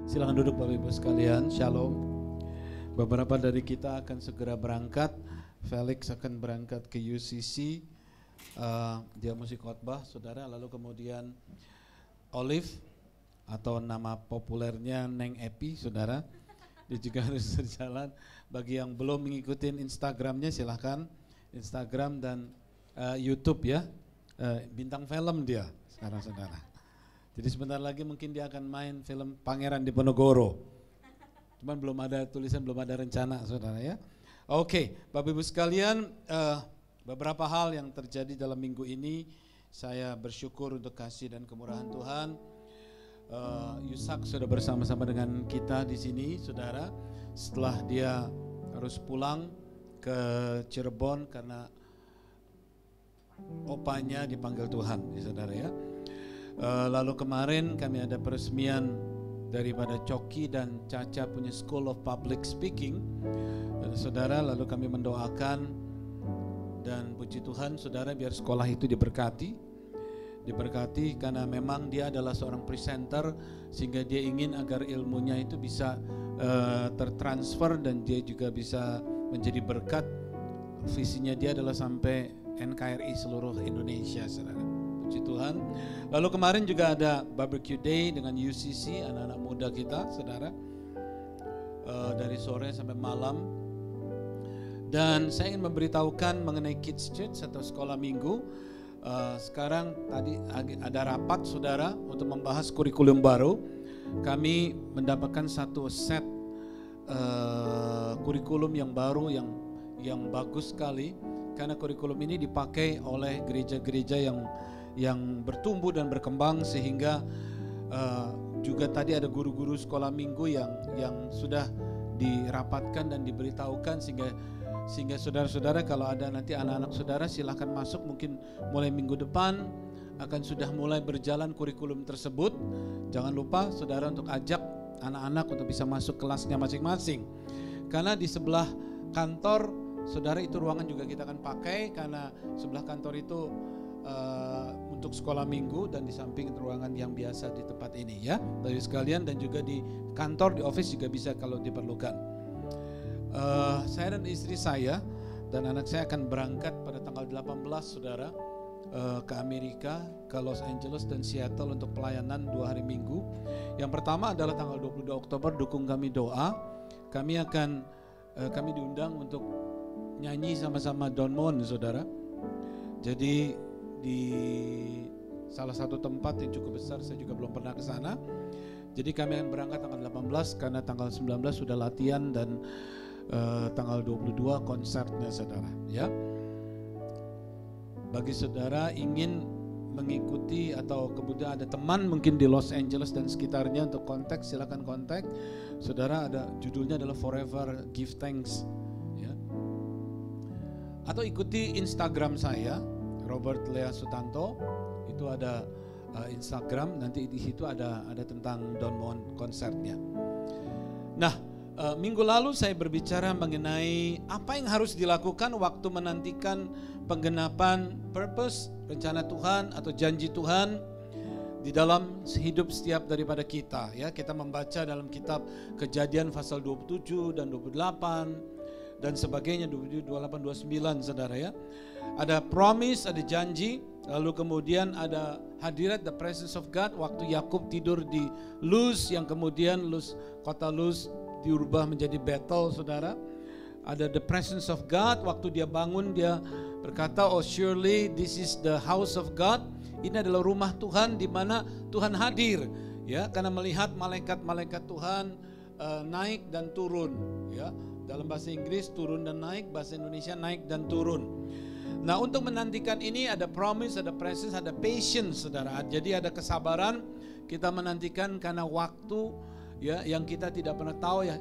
Silakan duduk Bapak Ibu sekalian, Shalom. Beberapa dari kita akan segera berangkat. Felix akan berangkat ke UCC, dia mesti khotbah saudara. Lalu kemudian Olive atau nama populernya Neng Epi saudara, dia juga harus berjalan. Bagi yang belum mengikuti Instagramnya silahkan, Instagram dan YouTube ya, bintang film dia sekarang saudara. Jadi sebentar lagi mungkin dia akan main film Pangeran Diponegoro. Cuman belum ada tulisan, belum ada rencana saudara ya. Oke, Bapak Ibu sekalian, beberapa hal yang terjadi dalam minggu ini, saya bersyukur untuk kasih dan kemurahan Tuhan. Yusak sudah bersama-sama dengan kita di sini saudara. Setelah dia harus pulang ke Cirebon karena opanya dipanggil Tuhan ya saudara ya. Lalu kemarin kami ada peresmian daripada Coki dan Caca punya School of Public Speaking saudara. Lalu kami mendoakan dan puji Tuhan saudara biar sekolah itu diberkati karena memang dia adalah seorang presenter, sehingga dia ingin agar ilmunya itu bisa tertransfer dan dia juga bisa menjadi berkat. Visinya dia adalah sampai NKRI seluruh Indonesia saudara. Puji Tuhan. Lalu kemarin juga ada barbecue day dengan UCC, anak-anak muda kita saudara, dari sore sampai malam. Dan saya ingin memberitahukan mengenai Kids Church atau sekolah minggu. Sekarang tadi ada rapat saudara untuk membahas kurikulum baru. Kami mendapatkan satu set kurikulum yang baru yang bagus sekali, karena kurikulum ini dipakai oleh gereja-gereja yang bertumbuh dan berkembang, sehingga juga tadi ada guru-guru sekolah minggu yang sudah dirapatkan dan diberitahukan, sehingga saudara-saudara kalau ada nanti anak-anak saudara silahkan masuk, mungkin mulai minggu depan akan sudah mulai berjalan kurikulum tersebut. Jangan lupa saudara untuk ajak anak-anak untuk bisa masuk kelasnya masing-masing, karena di sebelah kantor saudara itu ruangan juga kita akan pakai, karena sebelah kantor itu untuk sekolah minggu, dan di samping ruangan yang biasa di tempat ini ya dari sekalian, dan juga di kantor, di office juga bisa kalau diperlukan. Saya dan istri saya dan anak saya akan berangkat pada tanggal 18 saudara ke Amerika, ke Los Angeles dan Seattle untuk pelayanan 2 hari minggu. Yang pertama adalah tanggal 22 Oktober, dukung kami doa. Kami diundang untuk nyanyi sama-sama Don Moen saudara. Jadi di salah satu tempat yang cukup besar, saya juga belum pernah ke sana. Jadi kami akan berangkat tanggal 18 karena tanggal 19 sudah latihan dan tanggal 22 konsernya saudara ya. Bagi saudara ingin mengikuti atau kemudian ada teman mungkin di Los Angeles dan sekitarnya untuk kontak, silakan kontak saudara. Ada judulnya adalah Forever Give Thanks ya. Atau ikuti Instagram saya Robert Lea Sutanto, itu ada Instagram, nanti di situ ada tentang Don Moen konsernya. Nah, minggu lalu saya berbicara mengenai apa yang harus dilakukan waktu menantikan penggenapan purpose, rencana Tuhan atau janji Tuhan di dalam hidup setiap daripada kita ya. Kita membaca dalam kitab Kejadian pasal 27 dan 28 dan sebagainya, 27, 28, 29 saudara ya. Ada promise, ada janji, lalu kemudian ada hadirat, the presence of God, waktu Yakub tidur di Luz, yang kemudian kota Luz diubah menjadi Bethel saudara. Ada the presence of God, waktu dia bangun dia berkata, oh surely this is the house of God. Ini adalah rumah Tuhan di mana Tuhan hadir ya, karena melihat malaikat-malaikat Tuhan naik dan turun ya. Dalam bahasa Inggris turun dan naik, bahasa Indonesia naik dan turun. Nah, untuk menantikan ini ada promise, ada presence, ada patience saudara. Jadi ada kesabaran kita menantikan karena waktu ya yang kita tidak pernah tahu ya.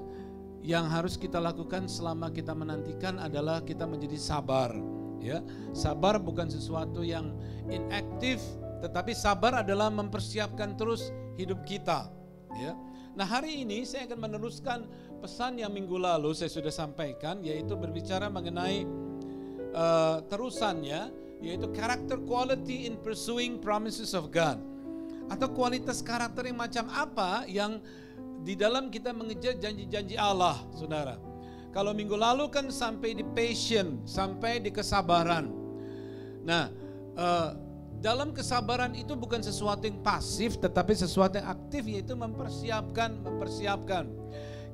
Yang harus kita lakukan selama kita menantikan adalah kita menjadi sabar ya. Sabar bukan sesuatu yang inaktif, tetapi sabar adalah mempersiapkan terus hidup kita ya. Nah, hari ini saya akan meneruskan pesan yang minggu lalu saya sudah sampaikan, yaitu berbicara mengenai terusannya, yaitu character quality in pursuing promises of God, atau kualitas karakter yang macam apa yang di dalam kita mengejar janji-janji Allah, saudara. Kalau minggu lalu kan sampai di passion, sampai di kesabaran. Nah, dalam kesabaran itu bukan sesuatu yang pasif, tetapi sesuatu yang aktif, yaitu mempersiapkan.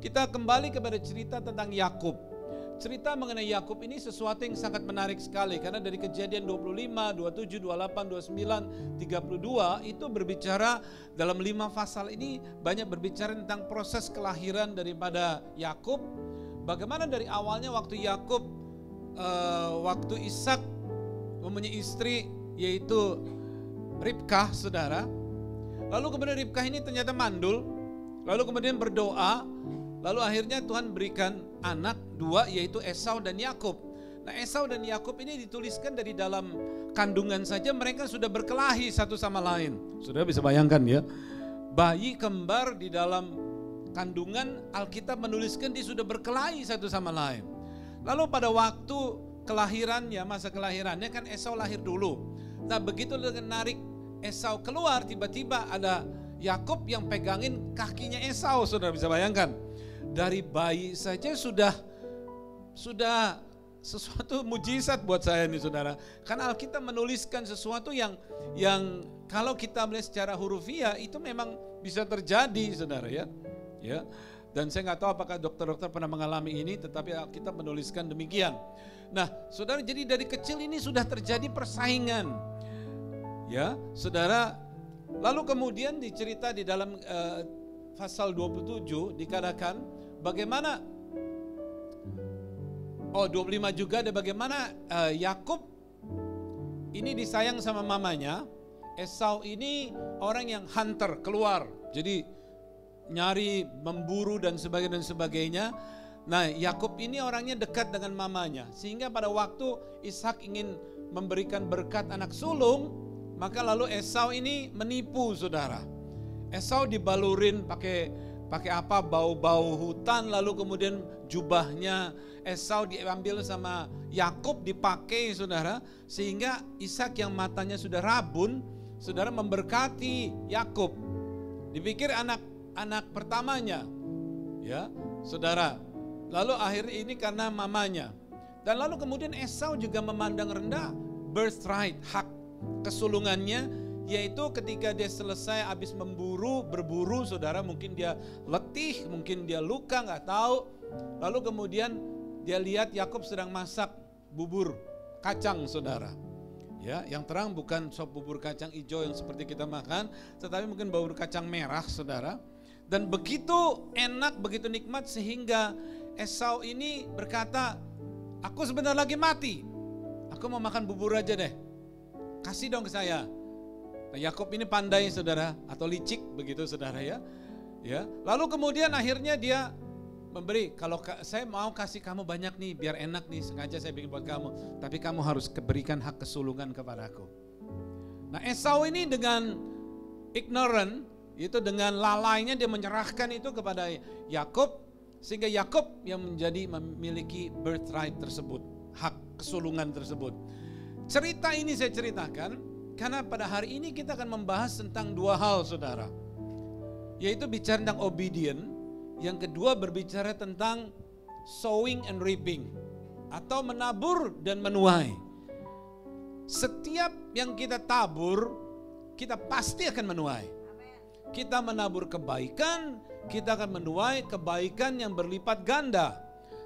Kita kembali kepada cerita tentang Yakub. Cerita mengenai Yakub ini sesuatu yang sangat menarik sekali, karena dari Kejadian 25, 27, 28, 29, 32 itu berbicara dalam 5 pasal ini banyak berbicara tentang proses kelahiran daripada Yakub. Bagaimana dari awalnya waktu Yakub, waktu Ishak mempunyai istri yaitu Ribkah, saudara. Lalu kemudian Ribkah ini ternyata mandul, lalu kemudian berdoa. Lalu akhirnya Tuhan berikan anak 2 yaitu Esau dan Yakub. Nah, Esau dan Yakub ini dituliskan dari dalam kandungan saja mereka sudah berkelahi satu sama lain. Sudah bisa bayangkan ya. Bayi kembar di dalam kandungan, Alkitab menuliskan dia sudah berkelahi satu sama lain. Lalu pada waktu kelahirannya, masa kelahirannya kan Esau lahir dulu. Nah, begitu narik Esau keluar, tiba-tiba ada Yakub yang pegangin kakinya Esau. Saudara bisa bayangkan. Dari bayi saja sudah sesuatu mujizat buat saya nih, saudara. Karena Alkitab menuliskan sesuatu yang kalau kita melihat secara hurufiah itu memang bisa terjadi, saudara ya. Ya. Dan saya nggak tahu apakah dokter-dokter pernah mengalami ini, tetapi Alkitab menuliskan demikian. Nah, saudara, jadi dari kecil ini sudah terjadi persaingan. Ya, saudara. Lalu kemudian dicerita di dalam pasal 27 dikatakan bagaimana 25 juga ada bagaimana Yakub ini disayang sama mamanya. Esau ini orang yang hunter, keluar. Jadi nyari, memburu dan sebagainya. Nah, Yakub ini orangnya dekat dengan mamanya. Sehingga pada waktu Ishak ingin memberikan berkat anak sulung, maka lalu Esau ini menipu, saudara. Esau dibalurin pakai apa, bau-bau hutan, lalu kemudian jubahnya Esau diambil sama Yakub dipakai, saudara, sehingga Ishak yang matanya sudah rabun, saudara, memberkati Yakub. Dipikir anak pertamanya, ya, saudara. Lalu akhirnya ini karena mamanya. Dan lalu kemudian Esau juga memandang rendah birthright, hak kesulungannya, yaitu ketika dia selesai habis berburu, saudara, mungkin dia letih, mungkin dia luka, nggak tahu. Lalu kemudian dia lihat Yakub sedang masak bubur kacang, saudara. Ya, yang terang bukan sop bubur kacang hijau yang seperti kita makan, tetapi mungkin bubur kacang merah, saudara. Dan begitu enak, begitu nikmat sehingga Esau ini berkata, aku sebentar lagi mati, aku mau makan bubur aja deh, kasih dong ke saya. Nah, Yakub ini pandai, saudara, atau licik begitu, saudara ya. Ya. Lalu kemudian akhirnya dia memberi, kalau saya mau kasih kamu banyak nih, biar enak nih, sengaja saya bikin buat kamu, tapi kamu harus berikan hak kesulungan kepadaku. Nah, Esau ini dengan ignorant, itu dengan lalainya dia menyerahkan itu kepada Yakub, sehingga Yakub yang memiliki birthright tersebut, hak kesulungan tersebut. Cerita ini saya ceritakan karena pada hari ini kita akan membahas tentang 2 hal, saudara. Yaitu bicara tentang obedient, yang kedua berbicara tentang sowing and reaping, atau menabur dan menuai. Setiap yang kita tabur, kita pasti akan menuai. Kita menabur kebaikan, kita akan menuai kebaikan yang berlipat ganda.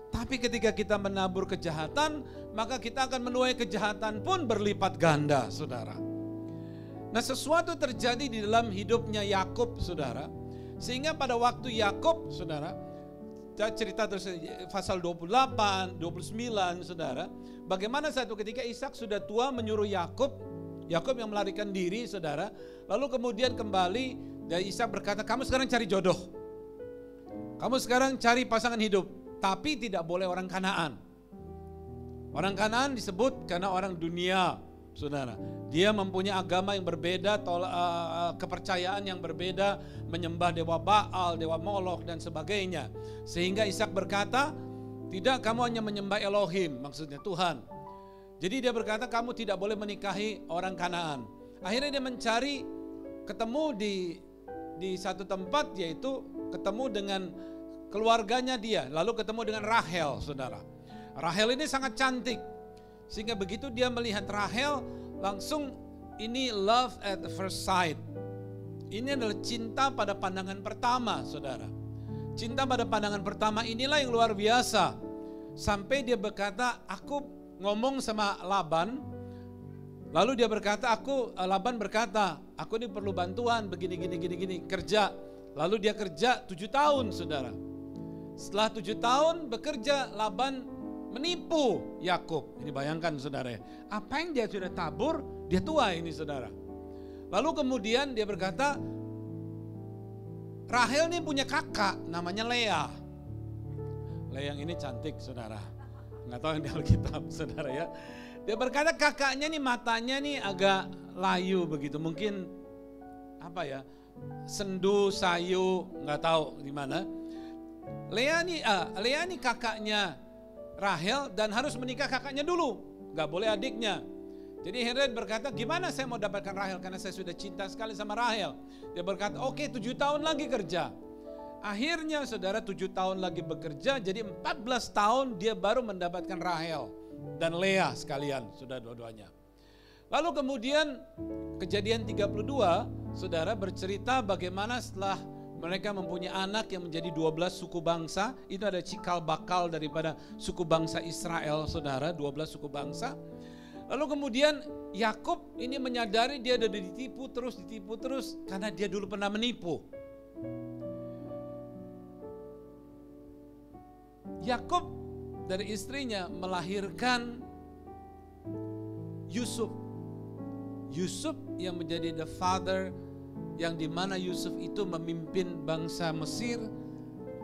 Tapi ketika kita menabur kejahatan, maka kita akan menuai kejahatan pun berlipat ganda, saudara. Nah, sesuatu terjadi di dalam hidupnya Yakub, saudara. Sehingga pada waktu Yakub, saudara, cerita terus pasal 28, 29, saudara. Bagaimana satu ketika Ishak sudah tua menyuruh Yakub yang melarikan diri, saudara. Lalu kemudian kembali, dan Ishak berkata, kamu sekarang cari jodoh. Kamu sekarang cari pasangan hidup, tapi tidak boleh orang Kanaan. Orang Kanaan disebut karena orang dunia, saudara. Dia mempunyai agama yang berbeda, kepercayaan yang berbeda, menyembah dewa Baal, dewa Molok dan sebagainya. Sehingga Ishak berkata, tidak, kamu hanya menyembah Elohim, maksudnya Tuhan. Jadi dia berkata kamu tidak boleh menikahi orang Kanaan. Akhirnya dia mencari, ketemu di satu tempat, yaitu ketemu dengan keluarganya dia, lalu ketemu dengan Rahel, saudara. Rahel ini sangat cantik, sehingga begitu dia melihat Rahel, langsung ini love at first sight. Ini adalah cinta pada pandangan pertama, saudara. Cinta pada pandangan pertama inilah yang luar biasa. Sampai dia berkata, aku ngomong sama Laban, lalu dia berkata, Laban berkata, aku ini perlu bantuan, begini, kerja. Lalu dia kerja 7 tahun, saudara. Setelah 7 tahun bekerja, Laban menipu Yakub. Ini bayangkan, saudara, apa yang dia sudah tabur, dia tua ini, saudara. Lalu kemudian dia berkata, Rahel ini punya kakak namanya Lea. Lea yang ini cantik, saudara. Nggak tahu yang di Alkitab, saudara ya. Dia berkata kakaknya nih matanya nih agak layu begitu, mungkin apa ya, sendu, sayu, nggak tahu di mana. Lea nih kakaknya Rahel dan harus menikah kakaknya dulu, nggak boleh adiknya. Jadi Herod berkata, gimana saya mau dapatkan Rahel karena saya sudah cinta sekali sama Rahel. Dia berkata, oke, 7 tahun lagi kerja. Akhirnya saudara 7 tahun lagi bekerja, jadi 14 tahun dia baru mendapatkan Rahel dan Lea sekalian, sudah dua-duanya. Lalu kemudian kejadian 32, saudara bercerita bagaimana setelah mereka mempunyai anak yang menjadi 12 suku bangsa, itu ada cikal bakal daripada suku bangsa Israel, saudara, 12 suku bangsa. Lalu kemudian Yakub ini menyadari dia sudah ditipu terus karena dia dulu pernah menipu. Yakub dari istrinya melahirkan Yusuf. Yusuf yang menjadi the father, yang dimana Yusuf itu memimpin bangsa Mesir.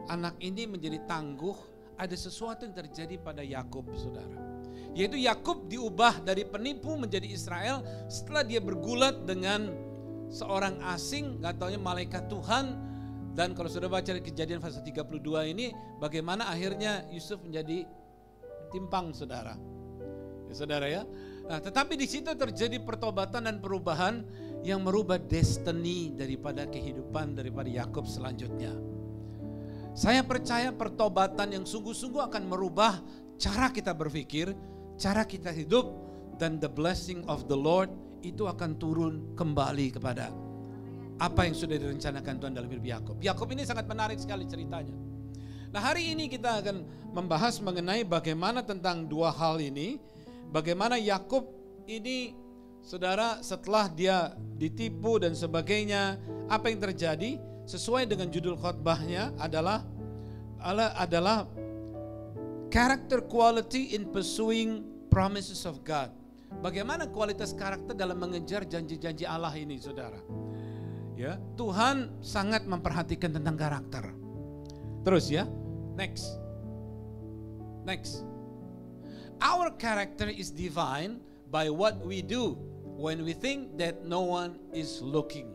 Anak ini menjadi tangguh. Ada sesuatu yang terjadi pada Yakub, saudara. Yaitu Yakub diubah dari penipu menjadi Israel setelah dia bergulat dengan seorang asing, gak taunya malaikat Tuhan. Dan kalau sudah baca kejadian pasal 32 ini, bagaimana akhirnya Yusuf menjadi timpang, saudara. Ya, saudara ya. Nah, tetapi di situ terjadi pertobatan dan perubahan yang merubah destiny daripada kehidupan daripada Yakub selanjutnya. Saya percaya pertobatan yang sungguh-sungguh akan merubah cara kita berpikir, cara kita hidup, dan the blessing of the Lord itu akan turun kembali kepada apa yang sudah direncanakan Tuhan dalam hidup Yakub. Yakub ini sangat menarik sekali ceritanya. Nah, hari ini kita akan membahas mengenai bagaimana tentang dua hal ini. Bagaimana Yakub ini, saudara, setelah dia ditipu dan sebagainya, apa yang terjadi? Sesuai dengan judul khotbahnya adalah character quality in pursuing promises of God. Bagaimana kualitas karakter dalam mengejar janji-janji Allah ini, saudara? Ya, Tuhan sangat memperhatikan tentang karakter. Terus ya, next. Our character is defined by what we do when we think that no one is looking.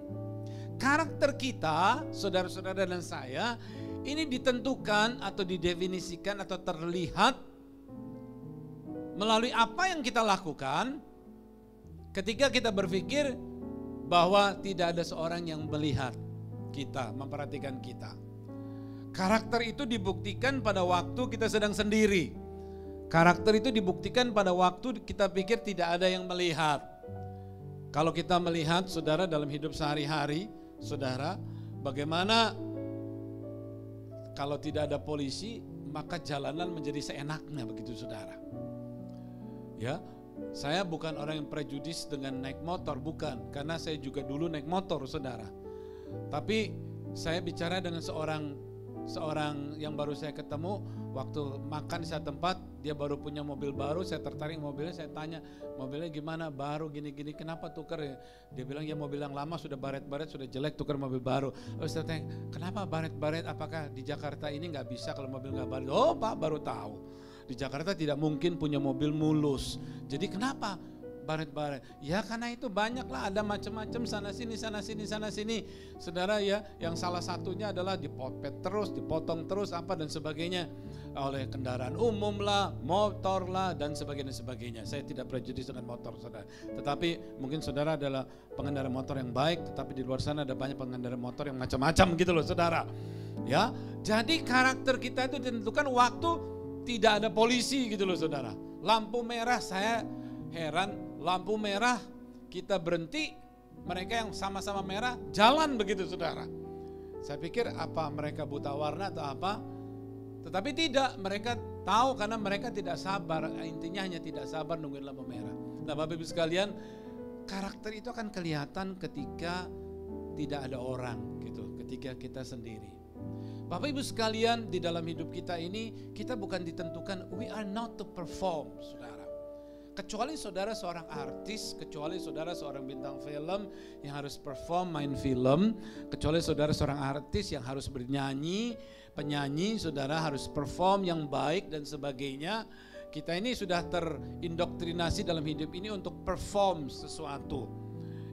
Karakter kita, saudara-saudara dan saya, ini ditentukan atau didefinisikan atau terlihat melalui apa yang kita lakukan ketika kita berpikir bahwa tidak ada seorang yang melihat kita, memperhatikan kita. Karakter itu dibuktikan pada waktu kita sedang sendiri. Karakter itu dibuktikan pada waktu kita pikir tidak ada yang melihat. Kalau kita melihat, saudara, dalam hidup sehari-hari, saudara, bagaimana kalau tidak ada polisi, maka jalanan menjadi seenaknya, begitu, saudara. Ya, saya bukan orang yang prejudis dengan naik motor, bukan, karena saya juga dulu naik motor, saudara. Tapi saya bicara dengan seorang yang baru saya ketemu waktu makan di satu tempat, dia baru punya mobil baru, saya tertarik mobilnya, saya tanya, mobilnya gimana, baru gini-gini, kenapa tukar ya? Dia bilang ya mobil yang lama sudah baret-baret, sudah jelek, tukar mobil baru. Lalu saya tanya, kenapa baret-baret, apakah di Jakarta ini nggak bisa kalau mobil nggak baret? Oh Pak, baru tahu. Di Jakarta tidak mungkin punya mobil mulus. Jadi kenapa baret-baret? Ya karena itu banyaklah, ada macam-macam sana sini. Saudara ya, yang salah satunya adalah dipotong terus apa dan sebagainya oleh kendaraan umum lah, motor lah dan sebagainya. Saya tidak prejudis dengan motor, saudara. Tetapi mungkin saudara adalah pengendara motor yang baik, tetapi di luar sana ada banyak pengendara motor yang macam-macam gitu loh, saudara. Ya, jadi karakter kita itu ditentukan waktu tidak ada polisi gitu loh saudara. Lampu merah, saya heran, lampu merah kita berhenti, mereka yang sama-sama merah jalan begitu saudara. Saya pikir apa mereka buta warna atau apa? Tetapi tidak, mereka tahu karena mereka tidak sabar. Intinya hanya tidak sabar nungguin lampu merah. Nah Bapak Ibu sekalian, karakter itu akan kelihatan ketika tidak ada orang gitu, ketika kita sendiri. Bapak Ibu sekalian, di dalam hidup kita ini kita bukan ditentukan, we are not to perform, saudara. Kecuali saudara seorang artis, kecuali saudara seorang bintang film yang harus perform main film, kecuali saudara seorang artis yang harus bernyanyi, penyanyi, saudara harus perform yang baik dan sebagainya. Kita ini sudah terindoktrinasi dalam hidup ini untuk perform sesuatu.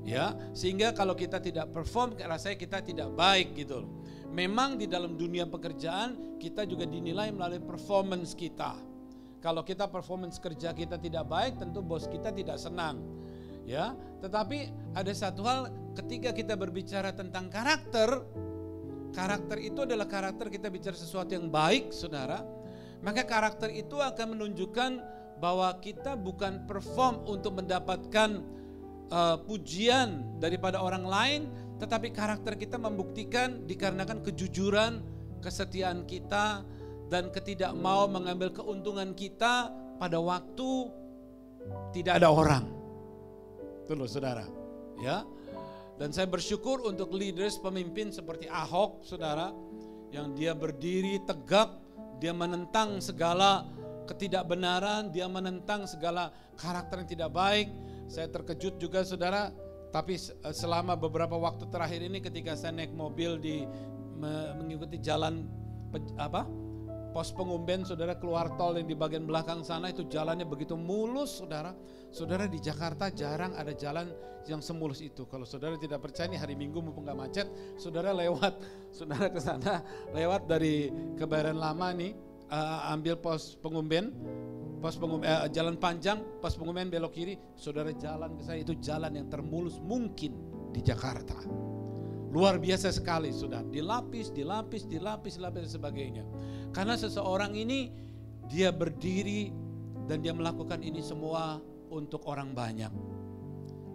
Ya, sehingga kalau kita tidak perform, rasanya kita tidak baik gitu. Memang di dalam dunia pekerjaan kita juga dinilai melalui performance kita. Kalau kita performance kerja kita tidak baik, tentu bos kita tidak senang. Ya, tetapi ada satu hal ketika kita berbicara tentang karakter, karakter itu adalah karakter kita bicara sesuatu yang baik, saudara. Maka karakter itu akan menunjukkan bahwa kita bukan perform untuk mendapatkan pujian daripada orang lain, tetapi karakter kita membuktikan dikarenakan kejujuran, kesetiaan kita, dan ketidak mau mengambil keuntungan kita pada waktu tidak ada orang. Itu loh saudara, ya. Dan saya bersyukur untuk leaders, pemimpin seperti Ahok, saudara, yang dia berdiri tegak, dia menentang segala ketidakbenaran, dia menentang segala karakter yang tidak baik. Saya terkejut juga saudara, tapi selama beberapa waktu terakhir ini ketika saya naik mobil mengikuti jalan pos pengumben, saudara, keluar tol yang di bagian belakang sana itu jalannya begitu mulus, saudara. Saudara, di Jakarta jarang ada jalan yang semulus itu. Kalau saudara tidak percaya, nih hari Minggu mumpung gak macet, saudara ke sana lewat dari Kebayoran Lama nih, ambil pos pengumben, jalan panjang, pos pengumben belok kiri, saudara jalan ke saya, itu jalan yang termulus mungkin di Jakarta. Luar biasa sekali, saudara. Dilapis dan sebagainya. Karena seseorang ini dia berdiri dan dia melakukan ini semua untuk orang banyak.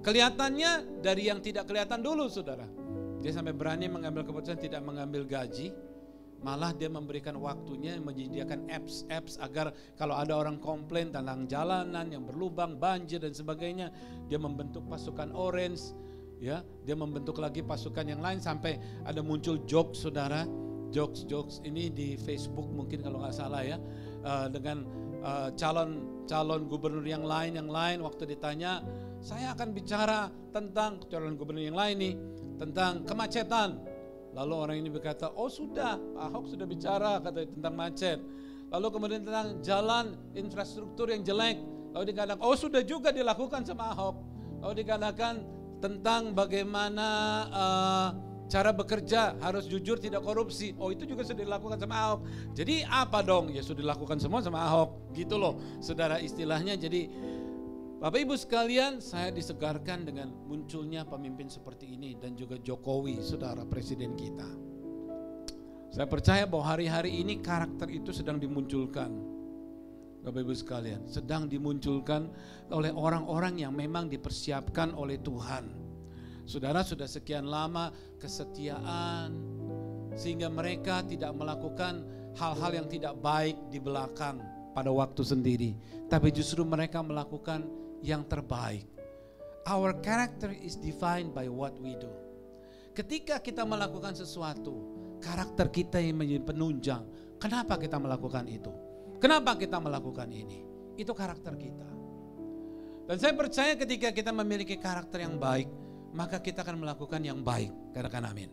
Kelihatannya dari yang tidak kelihatan dulu, saudara. Dia sampai berani mengambil keputusan tidak mengambil gaji. Malah dia memberikan waktunya, menyediakan apps agar kalau ada orang komplain tentang jalanan yang berlubang, banjir dan sebagainya, dia membentuk pasukan orange. Ya, dia membentuk lagi pasukan yang lain sampai ada muncul jokes, saudara, jokes ini di Facebook mungkin kalau nggak salah ya, dengan calon gubernur yang lain waktu ditanya, saya akan bicara tentang calon gubernur yang lain nih tentang kemacetan. Lalu orang ini berkata, oh sudah, Ahok sudah bicara katanya tentang macet. Lalu kemudian tentang jalan infrastruktur yang jelek, lalu dikatakan, oh sudah juga dilakukan sama Ahok. Lalu dikatakan tentang bagaimana cara bekerja harus jujur tidak korupsi. Oh itu juga sudah dilakukan sama Ahok. Jadi apa dong? Ya sudah dilakukan semua sama Ahok. Gitu loh saudara istilahnya. Jadi Bapak Ibu sekalian, saya disegarkan dengan munculnya pemimpin seperti ini dan juga Jokowi, saudara presiden kita. Saya percaya bahwa hari-hari ini karakter itu sedang dimunculkan. Bapak Ibu sekalian, sedang dimunculkan oleh orang-orang yang memang dipersiapkan oleh Tuhan. Saudara, sudah sekian lama kesetiaan sehingga mereka tidak melakukan hal-hal yang tidak baik di belakang pada waktu sendiri, tapi justru mereka melakukan yang terbaik. Our character is defined by what we do. Ketika kita melakukan sesuatu, karakter kita yang menjadi penunjang. Kenapa kita melakukan itu? Kenapa kita melakukan ini? Itu karakter kita. Dan saya percaya ketika kita memiliki karakter yang baik, maka kita akan melakukan yang baik. Katakan amin.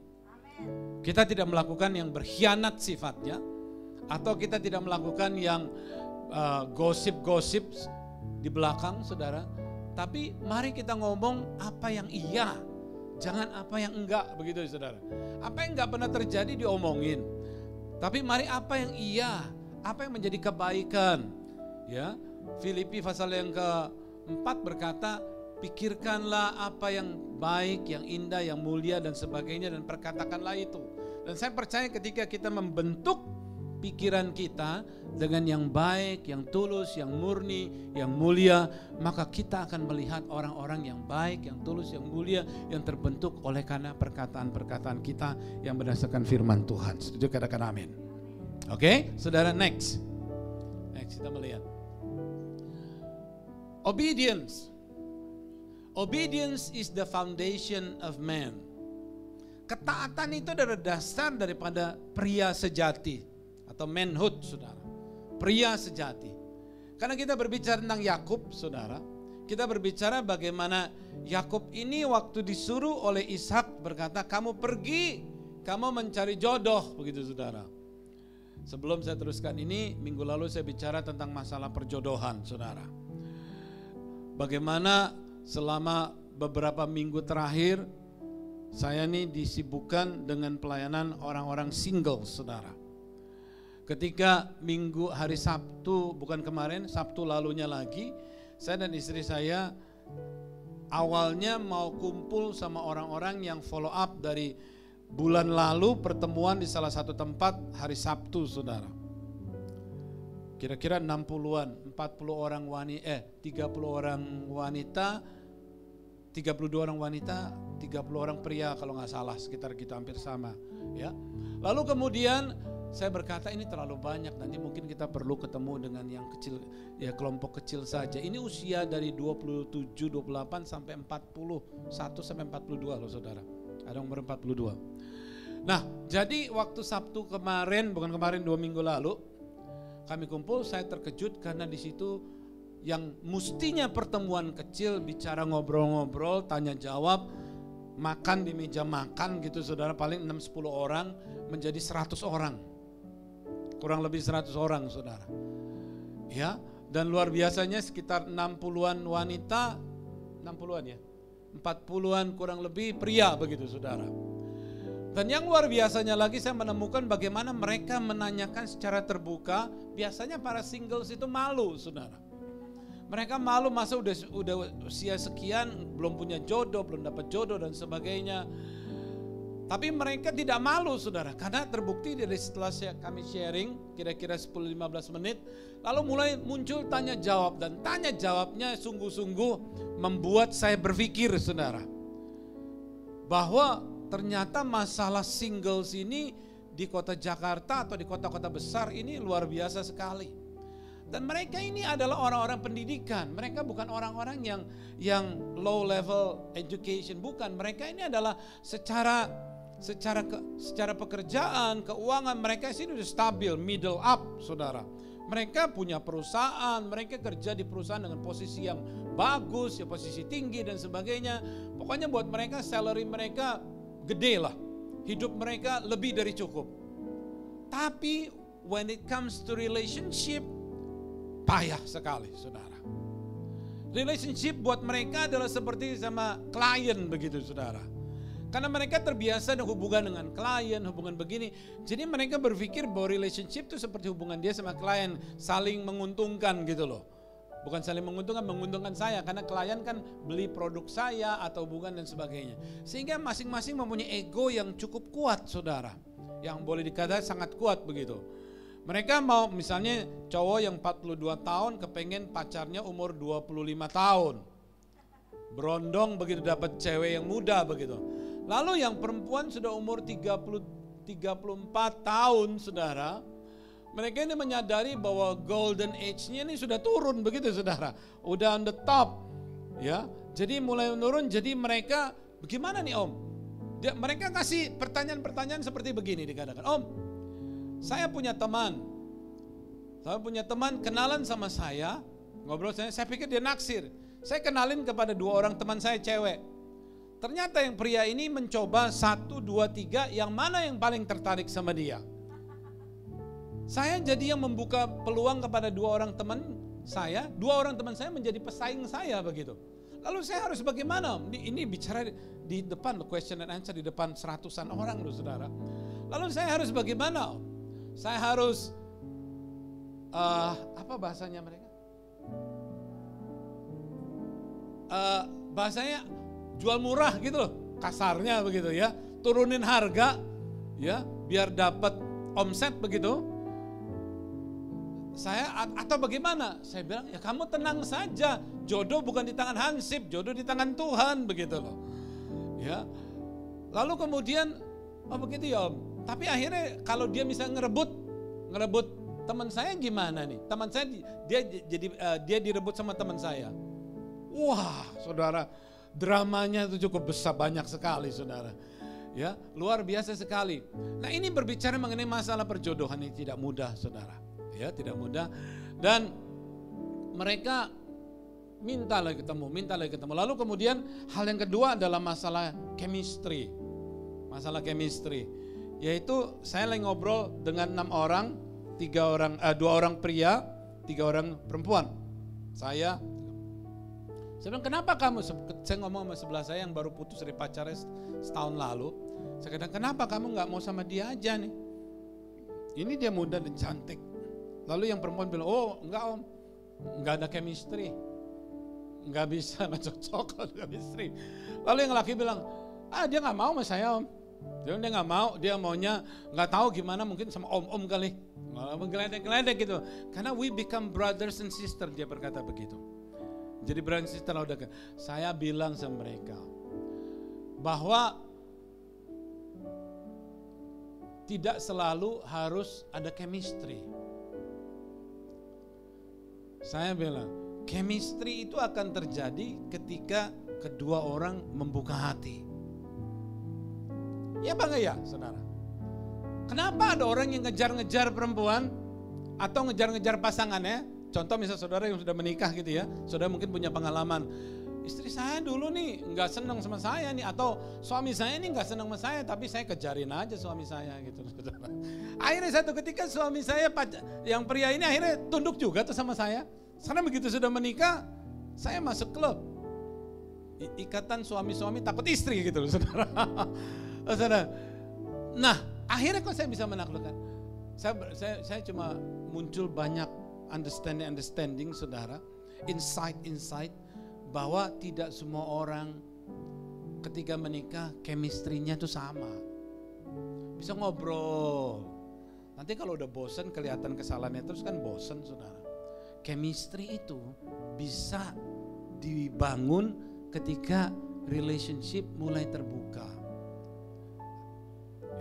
Kita tidak melakukan yang berkhianat sifatnya, atau kita tidak melakukan yang gosip-gosip di belakang, saudara. Tapi mari kita ngomong apa yang iya, jangan apa yang enggak, begitu saudara. Apa yang enggak pernah terjadi diomongin. Tapi mari apa yang iya, apa yang menjadi kebaikan. Ya, Filipi pasal yang ke-4 berkata, pikirkanlah apa yang baik, yang indah, yang mulia dan sebagainya, dan perkatakanlah itu. Dan saya percaya ketika kita membentuk pikiran kita dengan yang baik, yang tulus, yang murni, yang mulia, maka kita akan melihat orang-orang yang baik, yang tulus, yang mulia, yang terbentuk oleh karena perkataan-perkataan kita yang berdasarkan firman Tuhan. Setuju? Katakan amin. Oke, saudara, next kita melihat obedience. Obedience is the foundation of man. Ketaatan itu adalah dasar daripada pria sejati atau manhood, saudara. Pria sejati. Karena kita berbicara tentang Yakub, saudara. Kita berbicara bagaimana Yakub ini waktu disuruh oleh Ishak berkata, kamu pergi, kamu mencari jodoh, begitu saudara. Sebelum saya teruskan ini, minggu lalu saya bicara tentang masalah perjodohan, saudara. Bagaimana selama beberapa minggu terakhir, saya ini disibukkan dengan pelayanan orang-orang single, saudara. Ketika minggu hari Sabtu, bukan kemarin, Sabtu lalunya lagi, saya dan istri saya awalnya mau kumpul sama orang-orang yang follow up dari bulan lalu, pertemuan di salah satu tempat hari Sabtu, saudara. Kira-kira 60-an, 30 orang wanita, 32 orang wanita, 30 orang pria kalau nggak salah, sekitar kita hampir sama, ya. Lalu kemudian saya berkata ini terlalu banyak, nanti mungkin kita perlu ketemu dengan yang kecil, ya kelompok kecil saja. Ini usia dari 27, 28 sampai 41 sampai 42 loh saudara. Ada umur 42. Nah, jadi waktu Sabtu kemarin, bukan kemarin, 2 minggu lalu, kami kumpul, saya terkejut karena di situ yang mestinya pertemuan kecil, bicara ngobrol-ngobrol, tanya jawab, makan di meja makan gitu saudara, paling 6-10 orang menjadi 100 orang. Kurang lebih 100 orang saudara. Ya, dan luar biasanya sekitar 60-an wanita, 60-an ya, 40-an kurang lebih pria begitu saudara. Dan yang luar biasanya lagi saya menemukan bagaimana mereka menanyakan secara terbuka. Biasanya para singles itu malu saudara. Mereka malu, masa udah usia sekian belum punya jodoh, belum dapat jodoh dan sebagainya. Tapi mereka tidak malu saudara, karena terbukti dari setelah kami sharing kira-kira 10-15 menit, lalu mulai muncul tanya jawab, dan tanya jawabnya sungguh-sungguh membuat saya berpikir saudara, bahwa ternyata masalah singles ini di kota Jakarta atau di kota-kota besar ini luar biasa sekali. Dan mereka ini adalah orang-orang pendidikan, mereka bukan orang-orang yang low level education, bukan. Mereka ini adalah secara pekerjaan, keuangan mereka sini sudah stabil, middle up saudara. Mereka punya perusahaan, mereka kerja di perusahaan dengan posisi yang bagus, ya posisi tinggi dan sebagainya. Pokoknya buat mereka salary mereka gede lah, hidup mereka lebih dari cukup. Tapi when it comes to relationship, payah sekali saudara. Relationship buat mereka adalah seperti sama klien begitu saudara. Karena mereka terbiasa dengan hubungan dengan klien, hubungan begini. Jadi mereka berpikir bahwa relationship itu seperti hubungan dia sama klien, saling menguntungkan gitu loh. Bukan saling menguntungkan saya, karena klien kan beli produk saya atau hubungan dan sebagainya. Sehingga masing-masing mempunyai ego yang cukup kuat saudara. Yang boleh dikatakan sangat kuat begitu. Mereka mau misalnya cowok yang 42 tahun kepengen pacarnya umur 25 tahun. Berondong begitu dapat cewek yang muda begitu. Lalu yang perempuan sudah umur 34 tahun saudara. Mereka ini menyadari bahwa golden age-nya ini sudah turun begitu saudara. Udah on the top. Ya. Jadi mulai menurun, jadi mereka bagaimana nih Om? Mereka kasih pertanyaan-pertanyaan seperti begini dikatakan. Om, saya punya teman kenalan sama saya, ngobrol saya pikir dia naksir. Saya kenalin kepada 2 orang teman saya cewek. Ternyata yang pria ini mencoba 1, 2, 3, yang mana yang paling tertarik sama dia. Saya jadi yang membuka peluang kepada 2 orang teman saya, 2 orang teman saya menjadi pesaing saya begitu. Lalu saya harus bagaimana? Ini bicara di depan, question and answer di depan 100-an orang loh saudara. Lalu saya harus bagaimana? Saya harus apa bahasanya mereka? Bahasanya jual murah gitu loh, kasarnya begitu ya. Turunin harga, ya. biar dapat omset begitu. Saya atau bagaimana? Saya bilang, ya kamu tenang saja. Jodoh bukan di tangan Hansip, jodoh di tangan Tuhan, begitu loh. Ya. Lalu kemudian, oh begitu ya Om. Tapi akhirnya kalau dia misalnya ngerebut teman saya gimana nih? Teman saya dia direbut sama teman saya. Wah, saudara, dramanya itu cukup besar, banyak sekali, saudara. Ya, luar biasa sekali. Nah, ini berbicara mengenai masalah perjodohan yang tidak mudah, saudara. Ya, tidak mudah. Dan mereka minta lagi ketemu. Lalu kemudian hal yang kedua adalah masalah chemistry. Masalah chemistry. Yaitu saya lagi ngobrol dengan 6 orang, 2 orang pria, 3 orang perempuan. Saya bilang, kenapa kamu, saya ngomong sama sebelah saya yang baru putus dari pacarnya setahun lalu. Saya katakan, kenapa kamu gak mau sama dia aja nih? Ini dia muda dan cantik. Lalu yang perempuan bilang, oh enggak Om, enggak ada chemistry, enggak bisa cocok chemistry. Lalu yang laki bilang, dia gak mau sama saya Om. Dia gak mau, dia maunya gak tahu gimana, mungkin sama om-om kali. Menggeledek-geledek gitu. Karena we become brothers and sisters, dia berkata begitu. Jadi brother and sister udah. Saya bilang sama mereka bahwa tidak selalu harus ada chemistry. Saya bilang, chemistry itu akan terjadi ketika kedua orang membuka hati. Ya bang ya, saudara. Kenapa ada orang yang ngejar-ngejar perempuan atau ngejar-ngejar pasangannya? Contoh misalnya saudara yang sudah menikah gitu ya, saudara mungkin punya pengalaman. Istri saya dulu nih nggak senang sama saya nih, atau suami saya nih nggak senang sama saya, tapi saya kejarin aja suami saya gitu. Akhirnya satu ketika suami saya yang pria ini akhirnya tunduk juga tuh sama saya. Karena begitu sudah menikah, saya masuk klub ikatan suami-suami takut istri gitu loh, saudara. Saudara. Nah, akhirnya kok saya bisa menaklukkan? Saya cuma muncul banyak understanding, saudara, insight bahwa tidak semua orang ketika menikah chemistry-nya itu sama. Bisa ngobrol. Nanti kalau udah bosen kelihatan kesalahannya terus kan bosen, saudara. Chemistry itu bisa dibangun ketika relationship mulai terbuka.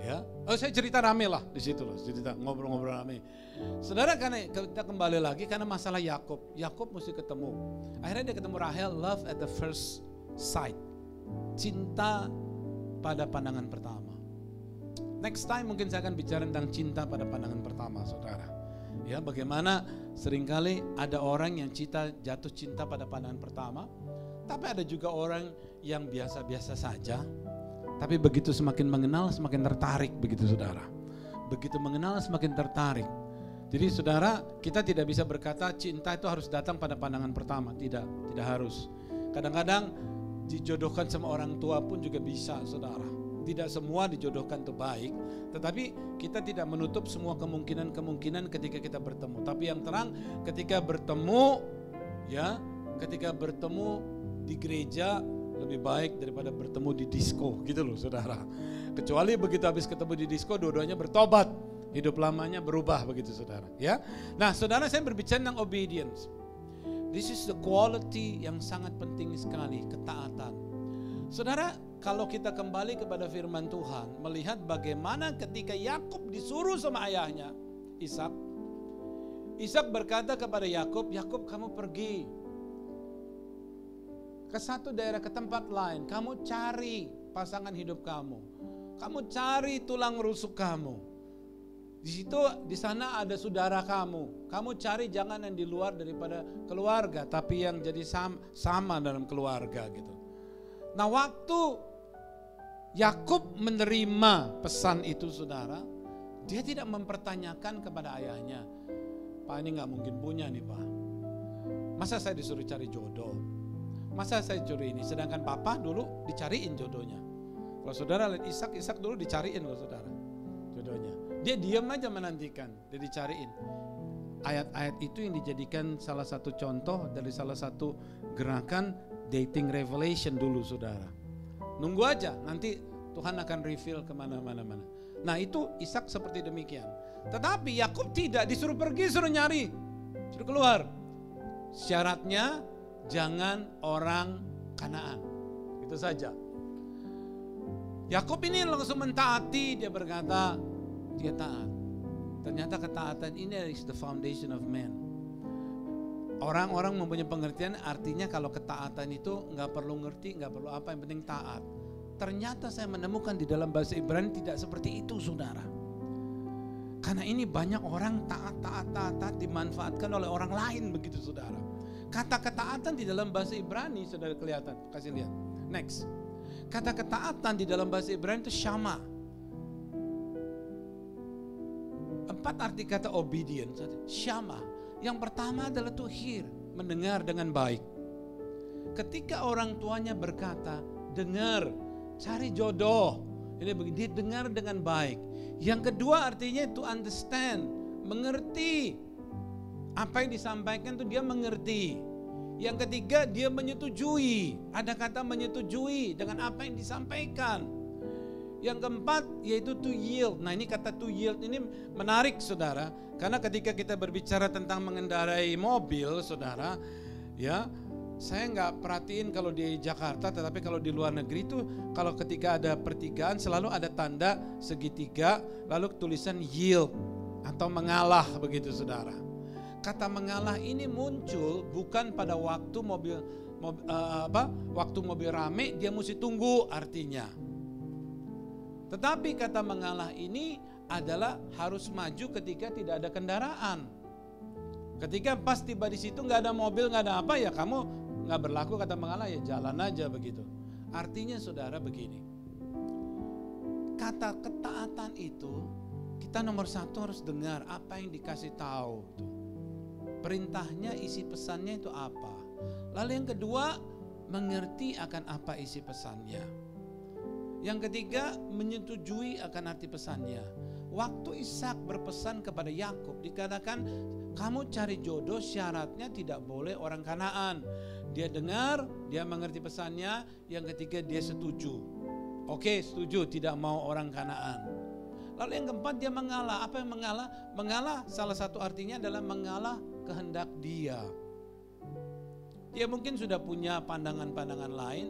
Ya, saya cerita rame lah di situ loh, cerita ngobrol-ngobrol rame. Saudara, karena kita kembali lagi karena masalah Yakub mesti ketemu. Akhirnya dia ketemu Rahel, love at the first sight, cinta pada pandangan pertama. Next time mungkin saya akan bicara tentang cinta pada pandangan pertama, saudara. Ya, bagaimana seringkali ada orang yang jatuh cinta pada pandangan pertama, tapi ada juga orang yang biasa-biasa saja. Tapi begitu semakin mengenal semakin tertarik, begitu saudara. Begitu mengenal semakin tertarik. Jadi saudara, kita tidak bisa berkata cinta itu harus datang pada pandangan pertama. Tidak harus. Kadang-kadang dijodohkan sama orang tua pun juga bisa, saudara. Tidak semua dijodohkan itu baik, tetapi kita tidak menutup semua kemungkinan ketika kita bertemu. Tapi yang terang ketika bertemu di gereja lebih baik daripada bertemu di disco gitu loh, saudara. Kecuali begitu habis ketemu di disco dua-duanya bertobat, hidup lamanya berubah, begitu saudara. Ya, nah saudara, saya berbicara tentang obedience. This is the quality yang sangat penting sekali, ketaatan. Saudara, kalau kita kembali kepada firman Tuhan, melihat bagaimana ketika Yakub disuruh sama ayahnya Ishak berkata kepada Yakub, Yakub kamu pergi ke satu daerah, ke tempat lain, kamu cari pasangan hidup kamu cari tulang rusuk kamu. Di sana ada saudara kamu cari jangan yang di luar daripada keluarga, tapi yang jadi sama dalam keluarga gitu. Nah, waktu Yakub menerima pesan itu, saudara, dia tidak mempertanyakan kepada ayahnya, Pak ini gak mungkin punya nih Pak, masa saya disuruh cari jodoh, masa saya curi ini, sedangkan papa dulu dicariin jodohnya. Kalau saudara lihat Ishak dulu dicariin loh saudara jodohnya, dia diam aja menantikan, dia dicariin. Ayat-ayat itu yang dijadikan salah satu contoh dari salah satu gerakan dating revelation dulu, saudara. Nunggu aja, nanti Tuhan akan reveal kemana-mana. Nah itu Ishak seperti demikian. Tetapi Yakub tidak, disuruh pergi, suruh nyari, suruh keluar. Syaratnya jangan orang Kanaan. Itu saja. Yakub ini langsung mentaati, dia berkata, dia taat. Ternyata ketaatan ini is the foundation of man. Orang-orang mempunyai pengertian, artinya kalau ketaatan itu nggak perlu ngerti, nggak perlu apa, yang penting taat. Ternyata saya menemukan di dalam bahasa Ibrani tidak seperti itu, saudara. Karena ini banyak orang taat dimanfaatkan oleh orang lain begitu, saudara. Kata ketaatan di dalam bahasa Ibrani, saudara, kelihatan, kasih lihat. Next. Kata ketaatan di dalam bahasa Ibrani itu syama. 4 arti kata obedience, syama. Yang pertama adalah to hear, mendengar dengan baik. Ketika orang tuanya berkata, dengar, cari jodoh, ini begini, dia dengar dengan baik. Yang kedua artinya to understand, mengerti. Apa yang disampaikan itu dia mengerti. Yang ketiga dia menyetujui, ada kata menyetujui dengan apa yang disampaikan. Yang keempat yaitu to yield. Nah ini kata to yield ini menarik, saudara. Karena ketika kita berbicara tentang mengendarai mobil, saudara, ya saya nggak perhatiin kalau di Jakarta, tetapi kalau di luar negeri itu kalau ketika ada pertigaan selalu ada tanda segitiga, lalu tulisan yield atau mengalah begitu, saudara. Kata mengalah ini muncul bukan pada waktu waktu mobil rame dia mesti tunggu artinya. Tetapi kata mengalah ini adalah harus maju ketika tidak ada kendaraan. Ketika pas tiba di situ nggak ada mobil, nggak ada apa, ya kamu nggak berlaku kata mengalah, ya jalan aja begitu. Artinya saudara begini, kata ketaatan itu kita nomor satu harus dengar apa yang dikasih tahu. Perintahnya, isi pesannya itu apa. Lalu yang kedua, mengerti akan apa isi pesannya. Yang ketiga, menyetujui akan arti pesannya. Waktu Ishak berpesan kepada Yakub, dikatakan kamu cari jodoh, syaratnya tidak boleh orang Kanaan. Dia dengar, dia mengerti pesannya. Yang ketiga, dia setuju. Oke, setuju, tidak mau orang Kanaan. Lalu yang keempat, dia mengalah. Apa yang mengalah? Mengalah salah satu artinya adalah mengalah kehendak dia. Dia mungkin sudah punya pandangan-pandangan lain,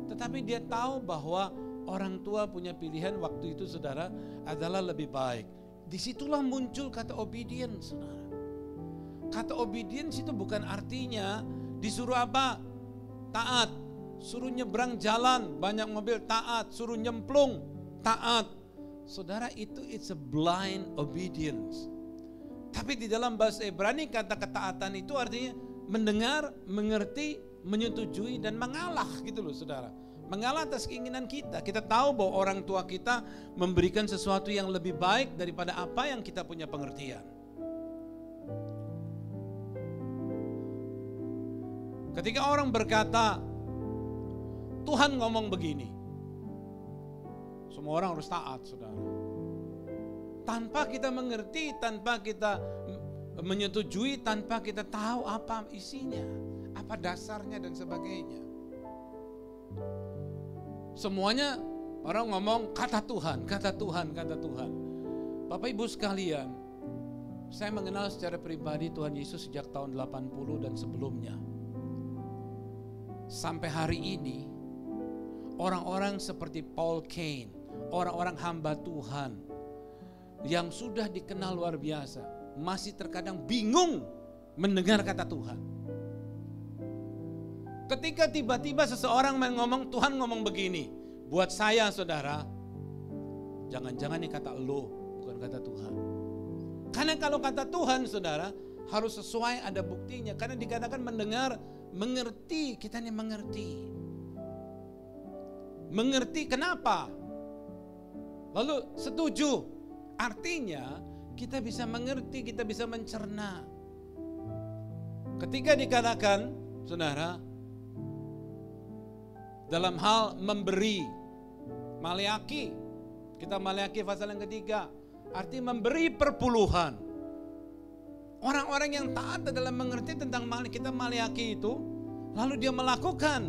tetapi dia tahu bahwa orang tua punya pilihan waktu itu, saudara, adalah lebih baik. Disitulah muncul kata obedience, saudara. Kata obedience itu bukan artinya disuruh apa? Taat. Suruh nyebrang jalan, banyak mobil, taat. Suruh nyemplung, taat. Saudara, itu it's a blind obedience. Tapi di dalam bahasa Ibrani kata ketaatan itu artinya mendengar, mengerti, menyetujui, dan mengalah gitu loh, saudara. Mengalah atas keinginan kita. Kita tahu bahwa orang tua kita memberikan sesuatu yang lebih baik daripada apa yang kita punya pengertian. Ketika orang berkata, Tuhan ngomong begini, semua orang harus taat, saudara. Tanpa kita mengerti, tanpa kita menyetujui, tanpa kita tahu apa isinya, apa dasarnya dan sebagainya. Semuanya orang ngomong kata Tuhan, kata Tuhan, kata Tuhan. Bapak Ibu sekalian, saya mengenal secara pribadi Tuhan Yesus sejak tahun 80 dan sebelumnya. Sampai hari ini, orang-orang seperti Paul Cain, orang-orang hamba Tuhan yang sudah dikenal luar biasa, masih terkadang bingung mendengar kata Tuhan. Ketika tiba-tiba seseorang ngomong, Tuhan ngomong begini, buat saya, saudara, jangan-jangan ini kata lo, bukan kata Tuhan. Karena kalau kata Tuhan, saudara, harus sesuai, ada buktinya. Karena dikatakan mendengar, mengerti, kita ini mengerti. Mengerti kenapa? Lalu setuju, artinya kita bisa mengerti, kita bisa mencerna. Ketika dikatakan, saudara, dalam hal memberi, Maleaki, kita Maleaki pasal yang ketiga, arti memberi perpuluhan. Orang-orang yang taat adalah mengerti tentang kita Maleaki itu, lalu dia melakukan.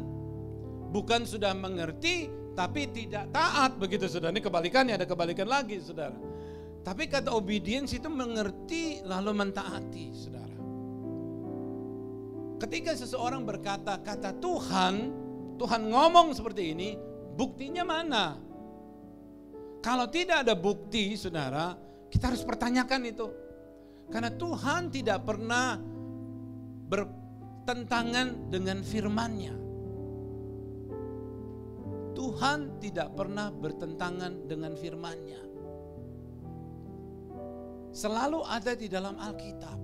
Bukan sudah mengerti, tapi tidak taat begitu saudara. Ini kebalikannya, ada kebalikan lagi saudara. Tapi kata obedience itu mengerti lalu mentaati saudara. Ketika seseorang berkata kata Tuhan ngomong seperti ini, buktinya mana? Kalau tidak ada bukti saudara, kita harus pertanyakan itu. Karena Tuhan tidak pernah bertentangan dengan firman-Nya. Tuhan tidak pernah bertentangan dengan firman-Nya. Selalu ada di dalam Alkitab.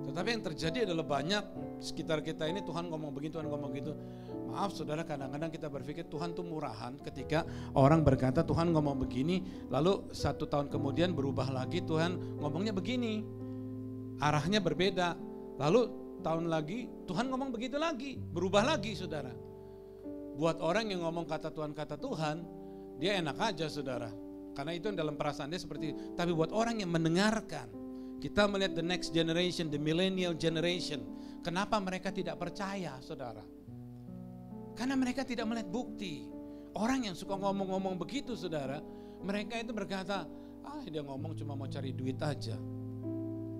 Tetapi yang terjadi adalah banyak sekitar kita ini Tuhan ngomong begini, Tuhan ngomong gitu. Maaf saudara, kadang-kadang kita berpikir Tuhan tuh murahan ketika orang berkata Tuhan ngomong begini, lalu 1 tahun kemudian berubah lagi, Tuhan ngomongnya begini. Arahnya berbeda. Lalu tahun lagi Tuhan ngomong begitu lagi, berubah lagi saudara. Buat orang yang ngomong kata Tuhan, dia enak aja saudara. Karena itu dalam perasaan dia seperti itu. Tapi buat orang yang mendengarkan, kita melihat the next generation, the millennial generation. Kenapa mereka tidak percaya saudara? Karena mereka tidak melihat bukti. Orang yang suka ngomong-ngomong begitu saudara, mereka itu berkata, dia ngomong cuma mau cari duit aja.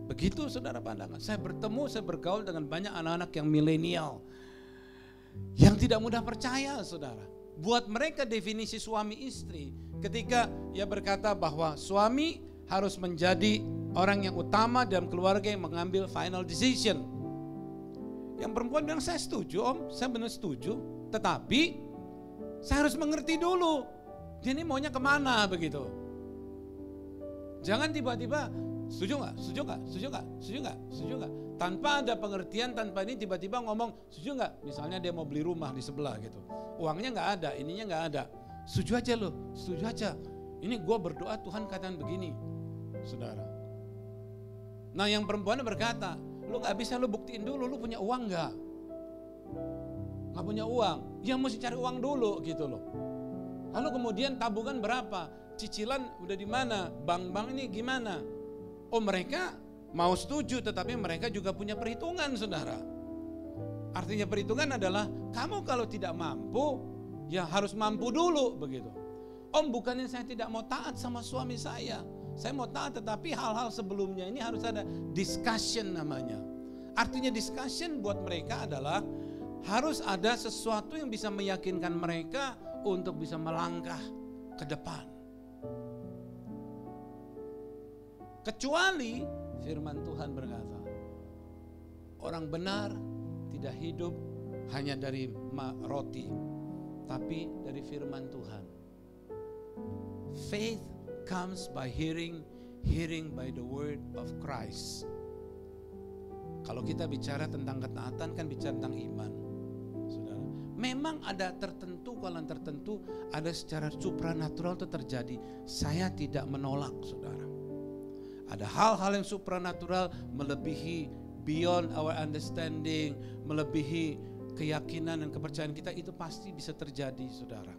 Begitu saudara pandangan. Saya bergaul dengan banyak anak-anak yang milenial, yang tidak mudah percaya saudara. Buat mereka definisi suami istri, ketika ia berkata bahwa suami harus menjadi orang yang utama dalam keluarga yang mengambil final decision. Yang perempuan bilang, saya setuju om, saya benar setuju. Tetapi saya harus mengerti dulu, dia ini maunya kemana begitu. Jangan tiba-tiba setuju nggak, setuju nggak, setuju nggak, setuju nggak, setuju nggak. Tanpa ada pengertian, tanpa ini tiba-tiba ngomong setuju nggak. Misalnya dia mau beli rumah di sebelah gitu, uangnya nggak ada, ininya nggak ada. Setuju aja loh, setuju aja. Ini gue berdoa Tuhan katakan begini, saudara. Nah yang perempuan berkata, lu nggak bisa lu buktiin dulu, lu punya uang nggak? Nggak punya uang, ya mesti cari uang dulu gitu loh. Lalu kemudian tabungan berapa? Cicilan udah di mana? Bank-bank ini gimana? Oh mereka mau setuju, tetapi mereka juga punya perhitungan saudara. Artinya perhitungan adalah kamu kalau tidak mampu, ya harus mampu dulu begitu. Om bukannya saya tidak mau taat sama suami saya mau taat, tetapi hal-hal sebelumnya ini harus ada discussion namanya. Artinya discussion buat mereka adalah harus ada sesuatu yang bisa meyakinkan mereka untuk bisa melangkah ke depan. Kecuali firman Tuhan berkata, orang benar tidak hidup hanya dari roti, tapi dari firman Tuhan. Faith comes by hearing, hearing by the word of Christ. Kalau kita bicara tentang ketaatan kan bicara tentang iman, saudara. Memang ada tertentu, kalau tertentu ada secara supranatural itu terjadi. Saya tidak menolak, saudara. Ada hal-hal yang supranatural melebihi beyond our understanding, melebihi keyakinan dan kepercayaan kita, itu pasti bisa terjadi, saudara.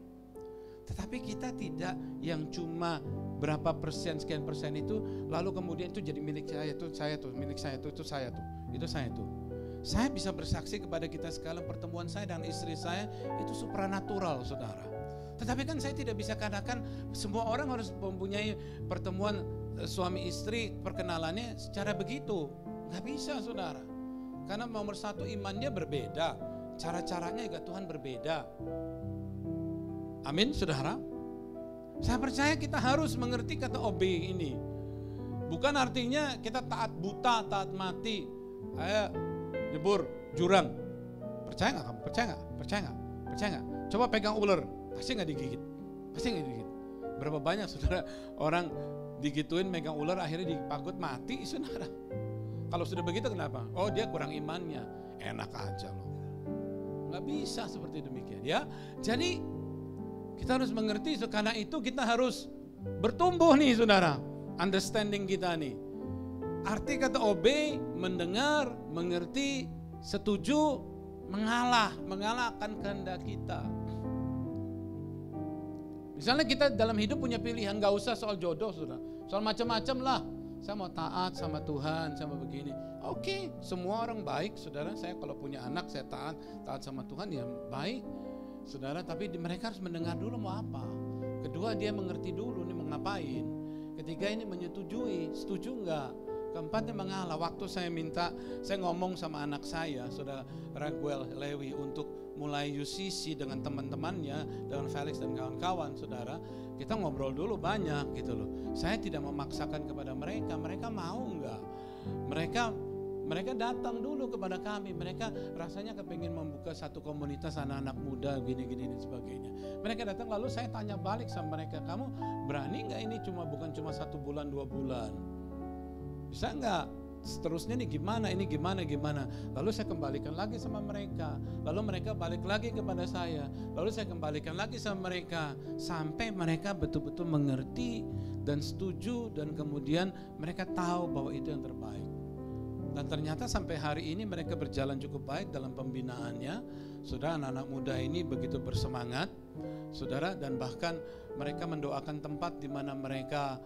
Tetapi kita tidak yang cuma berapa persen, sekian persen itu, lalu kemudian itu jadi milik saya, itu saya tuh, milik saya tuh, itu saya tuh, itu saya tuh. Saya bisa bersaksi kepada kita sekalian, pertemuan saya dan istri saya itu supranatural, saudara. Tetapi kan saya tidak bisa katakan semua orang harus mempunyai pertemuan suami istri perkenalannya secara begitu. Gak bisa saudara. Karena nomor satu imannya berbeda, cara-caranya juga Tuhan berbeda. Amin saudara. Saya percaya kita harus mengerti kata obey ini. Bukan artinya kita taat buta, taat mati. Kayak jebur jurang. Percaya gak kamu? Percaya gak? Percaya gak? Percaya gak? Coba pegang ular, pasti gak digigit. Pasti gak digigit. Berapa banyak saudara orang digituin megang ular akhirnya dipagut mati saudara. Kalau sudah begitu kenapa? Oh dia kurang imannya. Enak aja loh. Gak bisa seperti demikian ya. Jadi kita harus mengerti, karena itu kita harus bertumbuh nih saudara. Understanding kita nih. Arti kata obey, mendengar, mengerti, setuju, mengalahkan kehendak kita. Misalnya kita dalam hidup punya pilihan, gak usah soal jodoh saudara. Soal macam-macam lah. saya mau taat sama Tuhan, sama begini. Oke, semua orang baik, saudara. Saya kalau punya anak, saya taat sama Tuhan, ya baik, saudara. Tapi mereka harus mendengar dulu mau apa. Kedua, dia mengerti dulu nih mau ngapain. Ketiga, ini menyetujui, setuju enggak. Keempatnya mengalah. Waktu saya ngomong sama anak saya, saudara Raguel Lewi, untuk mulai UCC dengan teman-temannya, dengan Felix dan kawan-kawan, saudara, kita ngobrol dulu banyak gitu loh. Saya tidak memaksakan kepada mereka, mereka mau enggak. Mereka datang dulu kepada kami, mereka rasanya kepingin membuka satu komunitas anak-anak muda gini-gini dan sebagainya. Mereka datang, lalu saya tanya balik sama mereka, kamu berani enggak ini bukan cuma 1 bulan 2 bulan? Bisa enggak? Seterusnya nih gimana, ini gimana. Lalu saya kembalikan lagi sama mereka. Lalu mereka balik lagi kepada saya. Lalu saya kembalikan lagi sama mereka. Sampai mereka betul-betul mengerti dan setuju. Dan kemudian mereka tahu bahwa itu yang terbaik. Dan ternyata sampai hari ini mereka berjalan cukup baik dalam pembinaannya. Saudara, anak-anak muda ini begitu bersemangat, saudara, dan bahkan mereka mendoakan tempat di mana mereka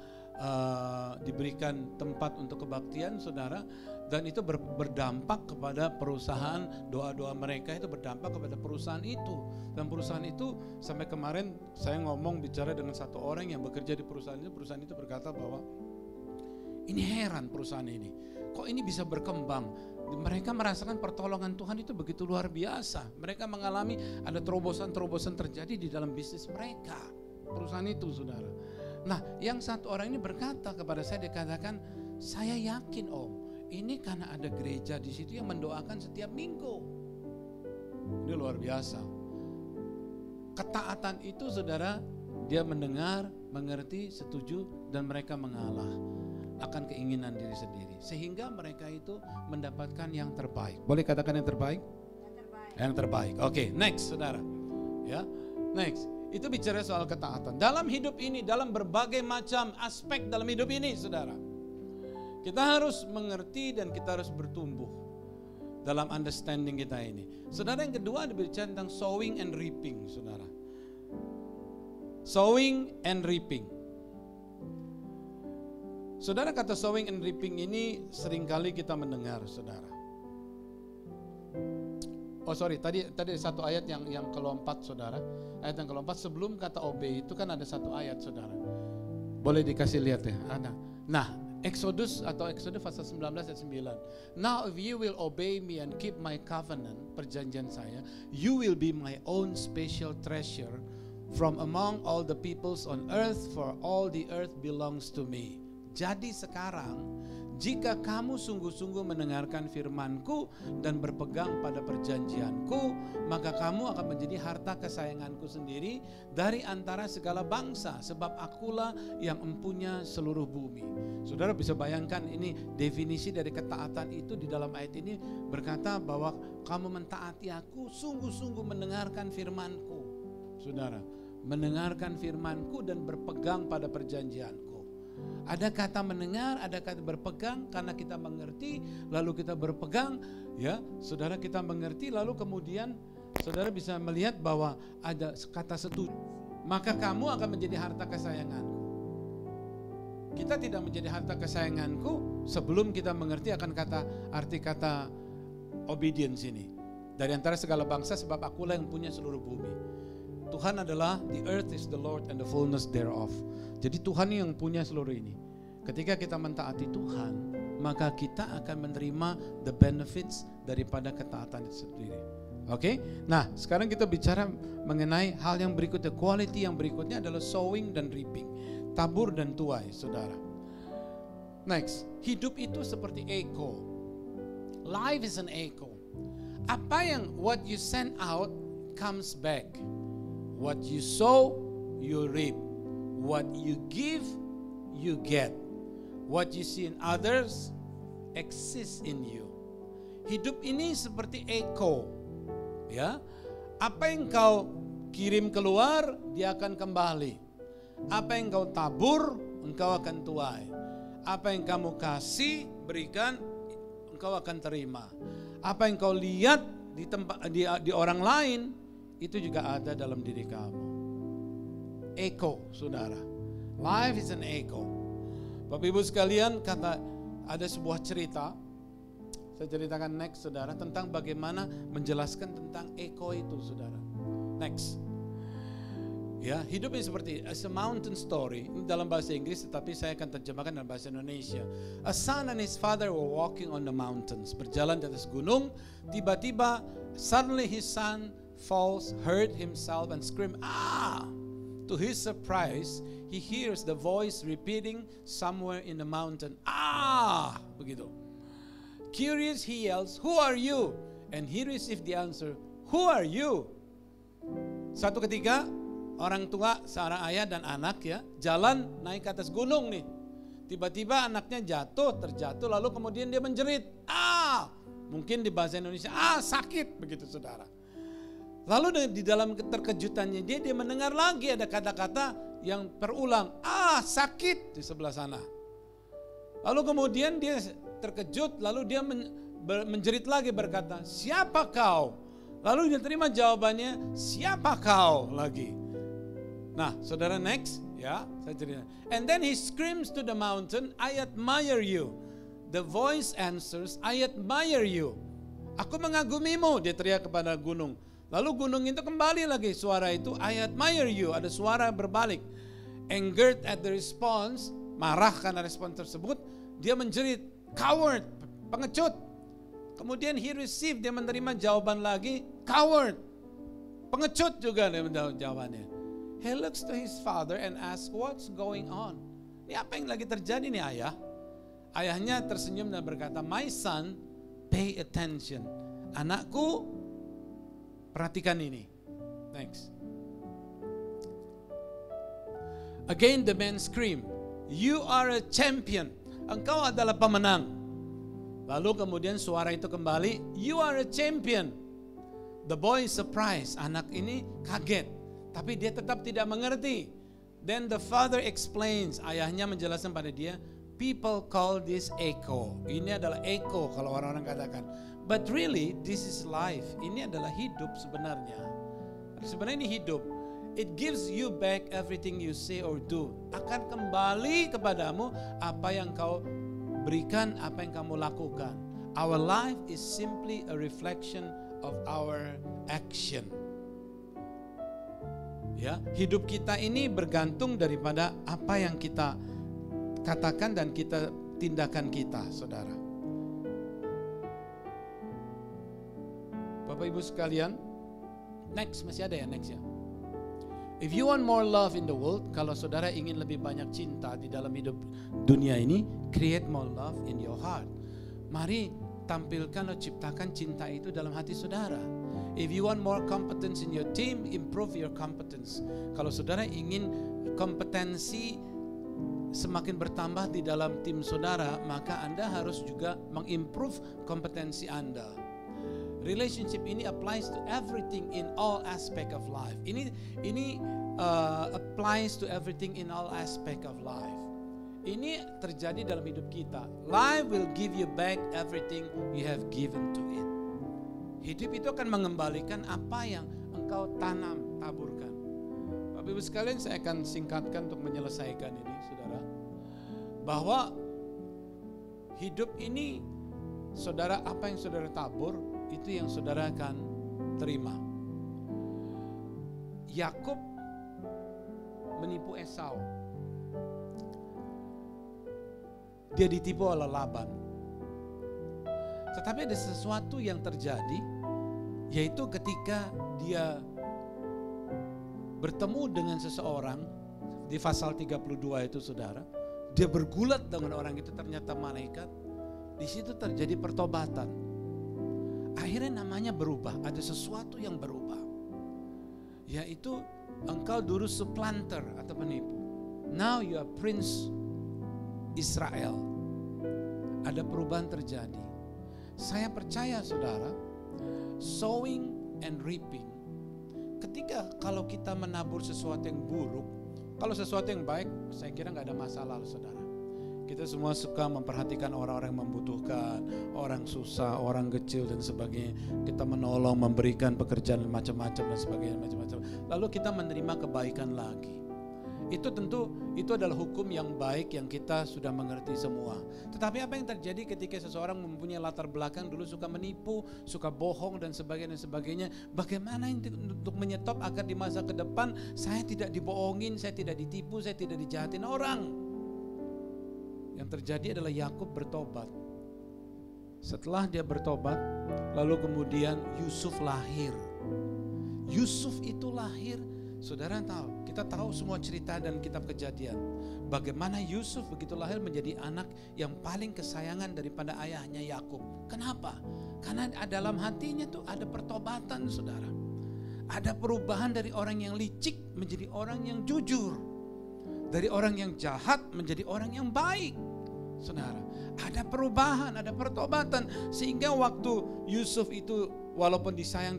diberikan tempat untuk kebaktian, saudara, dan itu berdampak kepada perusahaan. Doa-doa mereka itu berdampak kepada perusahaan itu, dan perusahaan itu sampai kemarin saya bicara dengan satu orang yang bekerja di perusahaan itu berkata bahwa ini heran perusahaan ini, kok ini bisa berkembang. Mereka merasakan pertolongan Tuhan itu begitu luar biasa. Mereka mengalami ada terobosan-terobosan terjadi di dalam bisnis mereka, perusahaan itu, saudara. Nah, yang satu orang ini berkata kepada saya, dia katakan, saya yakin Om, ini karena ada gereja di situ yang mendoakan setiap minggu. Ini luar biasa. Ketaatan itu, saudara, dia mendengar, mengerti, setuju, dan mereka mengalah akan keinginan diri sendiri, sehingga mereka itu mendapatkan yang terbaik. Boleh katakan yang terbaik? Yang terbaik. Oke, next, saudara. Ya, next. Itu bicara soal ketaatan. Dalam hidup ini, dalam berbagai macam aspek dalam hidup ini, saudara, kita harus mengerti dan kita harus bertumbuh dalam understanding kita ini. Saudara, yang kedua berbicara tentang sowing and reaping, saudara. Sowing and reaping. Saudara, kata sowing and reaping ini seringkali kita mendengar, saudara. Oh sorry, tadi satu ayat yang kelompat, saudara. Ayat yang kelompat sebelum kata obey itu kan ada satu ayat, saudara. Boleh dikasih lihat ya. Nah, Exodus pasal 19 ayat 9. Now if you will obey me and keep my covenant, perjanjian saya, you will be my own special treasure from among all the peoples on earth, for all the earth belongs to me. Jadi sekarang, jika kamu sungguh-sungguh mendengarkan firman-Ku dan berpegang pada perjanjian-Ku, maka kamu akan menjadi harta kesayangan-Ku sendiri dari antara segala bangsa, sebab Akulah yang empunya seluruh bumi. Saudara bisa bayangkan, ini definisi dari ketaatan itu di dalam ayat ini berkata bahwa kamu mentaati Aku, sungguh-sungguh mendengarkan firman-Ku. Saudara, mendengarkan firman-Ku dan berpegang pada perjanjian-Ku. Ada kata mendengar, ada kata berpegang, karena kita mengerti, lalu kita berpegang, ya, saudara, kita mengerti, lalu kemudian saudara bisa melihat bahwa ada kata setuju, maka kamu akan menjadi harta kesayanganku. Kita tidak menjadi harta kesayanganku sebelum kita mengerti akan arti kata obedience ini. Dari antara segala bangsa, sebab Akulah yang punya seluruh bumi. Tuhan adalah, the earth is the Lord and the fullness thereof. Jadi Tuhan yang punya seluruh ini. Ketika kita mentaati Tuhan, maka kita akan menerima the benefits daripada ketaatan itu sendiri. Oke? Nah, sekarang kita bicara mengenai hal yang berikutnya. Quality yang berikutnya adalah sowing dan reaping. Tabur dan tuai, saudara. Next, hidup itu seperti echo. Life is an echo. Apa yang what you send out comes back. What you sow, you reap. What you give, you get. What you see in others, exists in you. Hidup ini seperti echo. Ya, apa yang kau kirim keluar, dia akan kembali. Apa yang kau tabur, engkau akan tuai. Apa yang kamu kasih, berikan, engkau akan terima. Apa yang kau lihat di orang lain, itu juga ada dalam diri kamu. Echo, saudara. Life is an echo. Bapak Ibu sekalian, kata ada sebuah cerita, saya ceritakan next saudara, tentang bagaimana menjelaskan tentang eko itu saudara. Next. Ya, hidup ini seperti as a mountain story. Ini dalam bahasa Inggris, tetapi saya akan terjemahkan dalam bahasa Indonesia. A son and his father were walking on the mountains. Berjalan di atas gunung, tiba-tiba suddenly his son falls, hurt himself and scream, "Ah!" To his surprise, he hears the voice repeating somewhere in the mountain, "Ah!" Begitu. Curious, he yells, "Who are you?" And he received the answer, "Who are you?" Satu ketika, orang tua, seorang ayah dan anak ya, jalan naik ke atas gunung nih. Tiba-tiba anaknya terjatuh, lalu kemudian dia menjerit, "Ah!" Mungkin di bahasa Indonesia, "Ah, sakit," begitu saudara. Lalu di dalam keterkejutannya dia mendengar lagi ada kata-kata yang terulang, "Ah, sakit," di sebelah sana. Lalu kemudian dia terkejut, lalu dia menjerit lagi berkata, "Siapa kau?" Lalu dia terima jawabannya, "Siapa kau?" lagi. Nah, saudara next, ya, saya cerita. And then he screams to the mountain, "I admire you." The voice answers, "I admire you." Aku mengagumimu, dia teriak kepada gunung. Lalu gunung itu kembali lagi suara itu, "I admire you." Ada suara berbalik. Angered at the response, marah karena respon tersebut, dia menjerit, "Coward," pengecut. Kemudian he received, dia menerima jawaban lagi, "Coward," pengecut juga dia menjawab jawabannya. He looks to his father and asks, "What's going on?" Ini apa yang lagi terjadi nih ayah? Ayahnya tersenyum dan berkata, "My son, pay attention." Anakku, perhatikan ini. Next. Again the man screamed, "You are a champion." Engkau adalah pemenang. Lalu kemudian suara itu kembali, "You are a champion." The boy is surprised. Anak ini kaget, tapi dia tetap tidak mengerti. Then the father explains. Ayahnya menjelaskan pada dia, "People call this echo." Ini adalah echo kalau orang-orang katakan. But really this is life. Ini adalah hidup sebenarnya. Sebenarnya ini hidup. It gives you back everything you say or do. Akan kembali kepadamu apa yang kau berikan, apa yang kamu lakukan. Our life is simply a reflection of our action. Ya, hidup kita ini bergantung daripada apa yang kita katakan dan kita tindakan kita, saudara. Bapak Ibu sekalian, next, masih ada ya next ya. If you want more love in the world, kalau saudara ingin lebih banyak cinta di dalam hidup dunia ini, create more love in your heart. Mari tampilkan atau ciptakan cinta itu dalam hati saudara. If you want more competence in your team, improve your competence. Kalau saudara ingin kompetensi semakin bertambah di dalam tim saudara, maka Anda harus juga mengimprove kompetensi Anda. Relationship ini applies to everything in all aspect of life. Ini applies to everything in all aspect of life. Ini terjadi dalam hidup kita. Life will give you back everything you have given to it. Hidup itu akan mengembalikan apa yang engkau tanam, taburkan. Bapak Ibu sekalian, saya akan singkatkan untuk menyelesaikan ini, saudara. Bahwa hidup ini, saudara, apa yang saudara tabur, itu yang saudara akan terima. Yakub menipu Esau. Dia ditipu oleh Laban. Tetapi ada sesuatu yang terjadi, yaitu ketika dia bertemu dengan seseorang di pasal 32 itu, saudara, dia bergulat dengan orang itu, ternyata malaikat. Di situ terjadi pertobatan. Akhirnya namanya berubah, ada sesuatu yang berubah. Yaitu engkau dulu supplanter atau penipu. Now you are Prince Israel. Ada perubahan terjadi. Saya percaya, saudara, sowing and reaping. Ketika kalau kita menabur sesuatu yang buruk, kalau sesuatu yang baik, saya kira nggak ada masalah, saudara. Kita semua suka memperhatikan orang-orang yang membutuhkan, orang susah, orang kecil dan sebagainya. Kita menolong, memberikan pekerjaan macam-macam dan sebagainya, macam-macam. Lalu kita menerima kebaikan lagi. Itu tentu itu adalah hukum yang baik yang kita sudah mengerti semua. Tetapi apa yang terjadi ketika seseorang mempunyai latar belakang dulu suka menipu, suka bohong dan sebagainya. Bagaimana untuk menyetop agar di masa ke depan saya tidak dibohongin, saya tidak ditipu, saya tidak dijahatin orang. Yang terjadi adalah Yakub bertobat. Setelah dia bertobat, lalu kemudian Yusuf lahir. Yusuf itu lahir. Saudara tahu, kita tahu semua cerita dan kitab Kejadian. Bagaimana Yusuf begitu lahir menjadi anak yang paling kesayangan daripada ayahnya Yakub. Kenapa? Karena dalam hatinya tuh ada pertobatan, saudara. Ada perubahan dari orang yang licik menjadi orang yang jujur. Dari orang yang jahat menjadi orang yang baik. Saudara, ada perubahan, ada pertobatan. Sehingga waktu Yusuf itu walaupun disayang,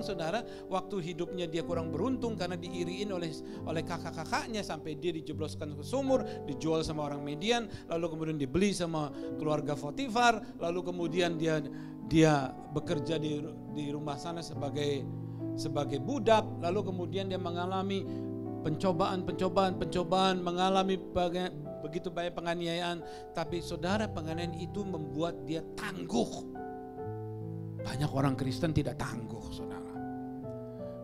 saudara, waktu hidupnya dia kurang beruntung karena diiriin oleh kakak-kakaknya sampai dia dijebloskan ke sumur, dijual sama orang Midian, lalu kemudian dibeli sama keluarga Potifar, lalu kemudian dia bekerja di rumah sana sebagai budak, lalu kemudian dia mengalami pencobaan, mengalami begitu banyak penganiayaan, tapi saudara, penganiayaan itu membuat dia tangguh. Banyak orang Kristen tidak tangguh, saudara.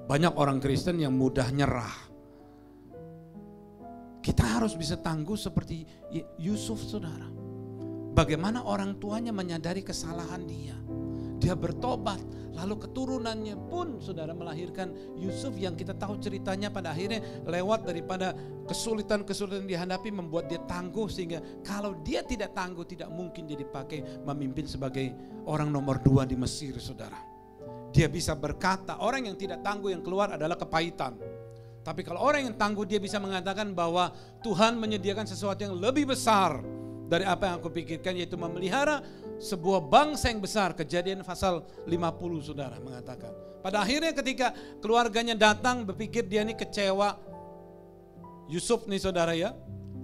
Banyak orang Kristen yang mudah nyerah. Kita harus bisa tangguh seperti Yusuf, saudara. Bagaimana orang tuanya menyadari kesalahan dia. Dia bertobat, lalu keturunannya pun saudara melahirkan Yusuf yang kita tahu ceritanya pada akhirnya lewat daripada kesulitan-kesulitan dihadapi membuat dia tangguh, sehingga kalau dia tidak tangguh tidak mungkin dia dipakai memimpin sebagai orang nomor 2 di Mesir, saudara. Dia bisa berkata, orang yang tidak tangguh yang keluar adalah kepahitan. Tapi kalau orang yang tangguh dia bisa mengatakan bahwa Tuhan menyediakan sesuatu yang lebih besar dari apa yang aku pikirkan, yaitu memelihara sebuah bangsa yang besar. Kejadian pasal 50, saudara, mengatakan. Pada akhirnya ketika keluarganya datang berpikir dia ini kecewa. Yusuf nih, saudara, ya,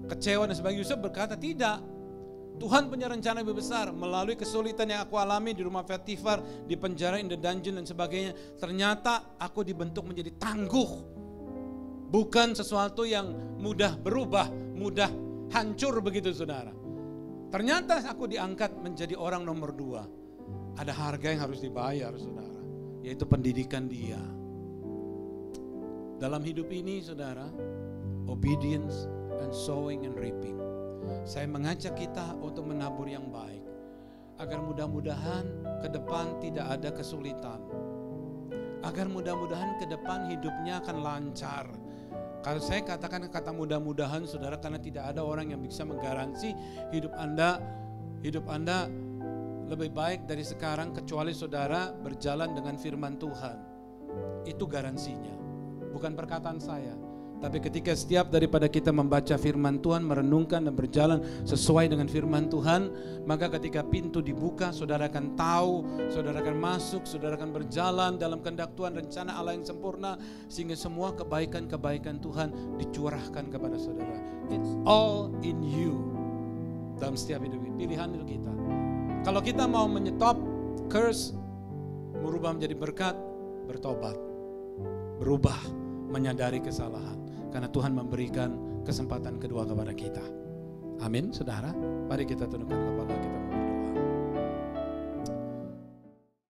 kecewa dan sebagainya. Yusuf berkata, tidak, Tuhan punya rencana lebih besar. Melalui kesulitan yang aku alami di rumah Potifar, di penjara, in the dungeon dan sebagainya, ternyata aku dibentuk menjadi tangguh. Bukan sesuatu yang mudah berubah, mudah hancur begitu, saudara. Ternyata aku diangkat menjadi orang nomor 2. Ada harga yang harus dibayar, saudara, yaitu pendidikan dia. Dalam hidup ini, saudara, obedience and sowing and reaping. Saya mengajak kita untuk menabur yang baik, agar mudah-mudahan ke depan tidak ada kesulitan. Agar mudah-mudahan ke depan hidupnya akan lancar. Kalau saya katakan kata mudah-mudahan, saudara, karena tidak ada orang yang bisa menggaransi hidup Anda lebih baik dari sekarang kecuali saudara berjalan dengan firman Tuhan. Itu garansinya, bukan perkataan saya. Tapi ketika setiap daripada kita membaca firman Tuhan, merenungkan dan berjalan sesuai dengan firman Tuhan, maka ketika pintu dibuka, saudara akan tahu, saudara akan masuk, saudara akan berjalan dalam kehendak Tuhan, rencana Allah yang sempurna, sehingga semua kebaikan-kebaikan Tuhan dicurahkan kepada saudara. It's all in you. Dalam setiap hidup, pilihan itu kita. Kalau kita mau menyetop curse, merubah menjadi berkat, bertobat, berubah, menyadari kesalahan. Karena Tuhan memberikan kesempatan kedua kepada kita. Amin, saudara. Mari kita tundukkan kepala kita.